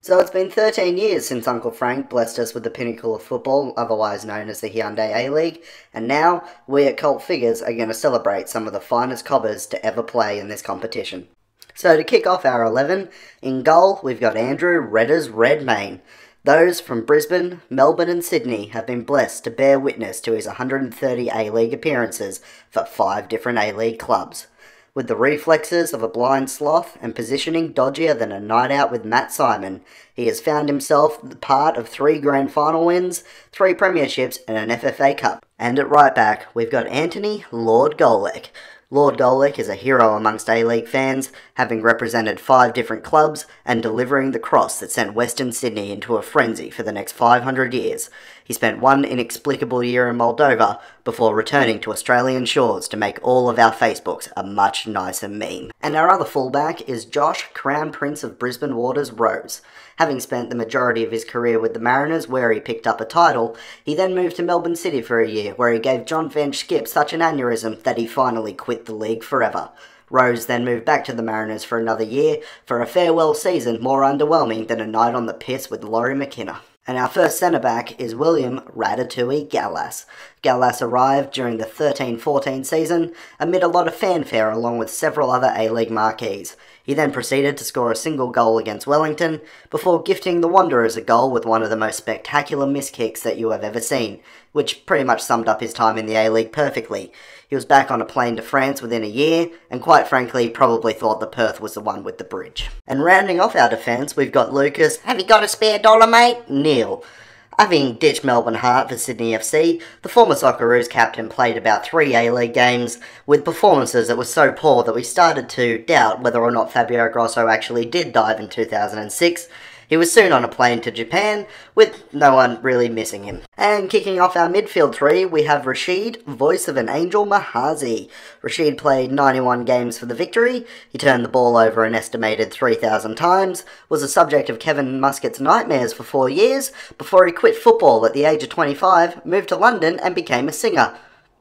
So it's been 13 years since Uncle Frank blessed us with the pinnacle of football, otherwise known as the Hyundai A League, and now we at Cult Figures are going to celebrate some of the finest cobbers to ever play in this competition. So to kick off our 11, in goal we've got Andrew Redders Redmayne. Those from Brisbane, Melbourne and Sydney have been blessed to bear witness to his 130 A-League appearances for 5 different A-League clubs. With the reflexes of a blind sloth and positioning dodgier than a night out with Matt Simon, he has found himself part of 3 grand final wins, 3 premierships and an FFA Cup. And at right back, we've got Anthony Lord Golek. Lord Golek is a hero amongst A-League fans, having represented 5 different clubs and delivering the cross that sent Western Sydney into a frenzy for the next 500 years. He spent one inexplicable year in Moldova before returning to Australian shores to make all of our Facebooks a much nicer meme. And our other fullback is Josh, Crown Prince of Brisbane Waters Rose. Having spent the majority of his career with the Mariners, where he picked up a title, he then moved to Melbourne City for a year, where he gave John Van Schip such an aneurysm that he finally quit the league forever. Rose then moved back to the Mariners for another year, for a farewell season more underwhelming than a night on the piss with Laurie McKenna. And our first centre-back is William Ratatouille Gallas. Gallas arrived during the 13-14 season amid a lot of fanfare along with several other A-League marquees. He then proceeded to score a single goal against Wellington before gifting the Wanderers a goal with one of the most spectacular miss-kicks that you have ever seen, which pretty much summed up his time in the A-League perfectly. He was back on a plane to France within a year, and quite frankly probably thought that Perth was the one with the bridge. And rounding off our defence, we've got Lucas, "Have you got a spare dollar, mate?" Neil. Having ditched Melbourne Heart for Sydney FC, the former Socceroos captain played about 3 A-League games with performances that were so poor that we started to doubt whether or not Fabio Grosso actually did dive in 2006. He was soon on a plane to Japan, with no one really missing him. And kicking off our midfield 3, we have Rashid, voice of an angel Mahazi. Rashid played 91 games for the Victory, he turned the ball over an estimated 3,000 times, was a subject of Kevin Muscat's nightmares for 4 years, before he quit football at the age of 25, moved to London and became a singer.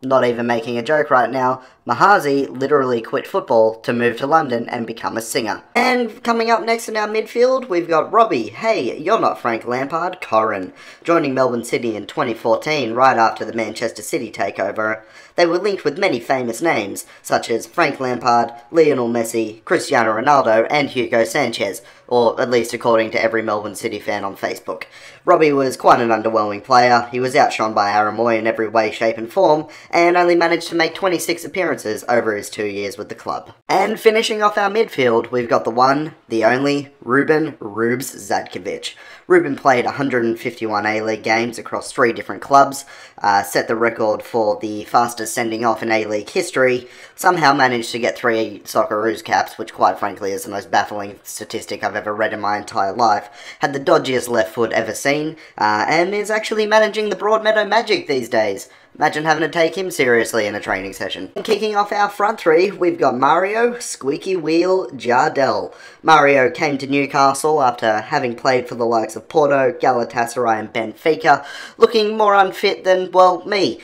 Not even making a joke right now, Mahazi literally quit football to move to London and become a singer. And coming up next in our midfield, we've got Robbie, hey, you're not Frank Lampard, Corrin. Joining Melbourne City in 2014, right after the Manchester City takeover, they were linked with many famous names, such as Frank Lampard, Lionel Messi, Cristiano Ronaldo, and Hugo Sanchez, or at least according to every Melbourne City fan on Facebook. Robbie was quite an underwhelming player. He was outshone by Aaron Moy in every way, shape and form, and only managed to make 26 appearances over his 2 years with the club. And finishing off our midfield, we've got the one, the only, Ruben Rubes Zadkovic. Ruben played 151 A-League games across 3 different clubs, set the record for the fastest sending off in A-League history, somehow managed to get 3 Socceroos caps, which quite frankly is the most baffling statistic I've ever read in my entire life, had the dodgiest left foot ever seen, and is actually managing the Broadmeadow Magic these days. Imagine having to take him seriously in a training session. And kicking off our front 3, we've got Mario Squeaky Wheel Jardel. Mario came to Newcastle after having played for the likes of Porto, Galatasaray and Benfica, looking more unfit than, well, me.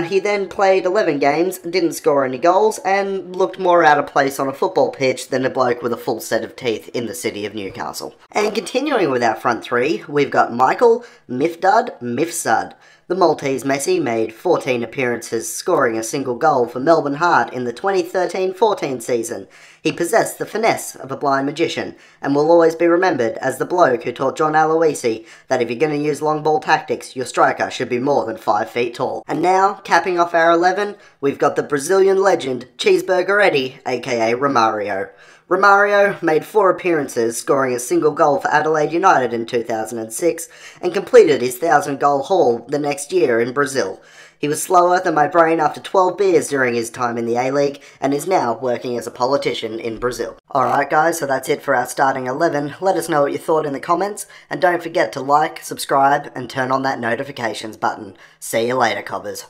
He then played 11 games, didn't score any goals, and looked more out of place on a football pitch than a bloke with a full set of teeth in the city of Newcastle. And continuing with our front 3, we've got Michael Mifdud Mifsud. The Maltese Messi made 14 appearances, scoring a single goal for Melbourne Heart in the 2013-14 season. He possessed the finesse of a blind magician, and will always be remembered as the bloke who taught John Aloisi that if you're going to use long ball tactics, your striker should be more than 5 feet tall. And now, capping off our 11, we've got the Brazilian legend, Cheeseburger Eddie, aka Romario. Romario made 4 appearances, scoring a single goal for Adelaide United in 2006, and completed his 1,000-goal haul the next year in Brazil. He was slower than my brain after 12 beers during his time in the A-League, and is now working as a politician in Brazil. Alright guys, so that's it for our starting 11. Let us know what you thought in the comments, and don't forget to like, subscribe, and turn on that notifications button. See you later, cobbers.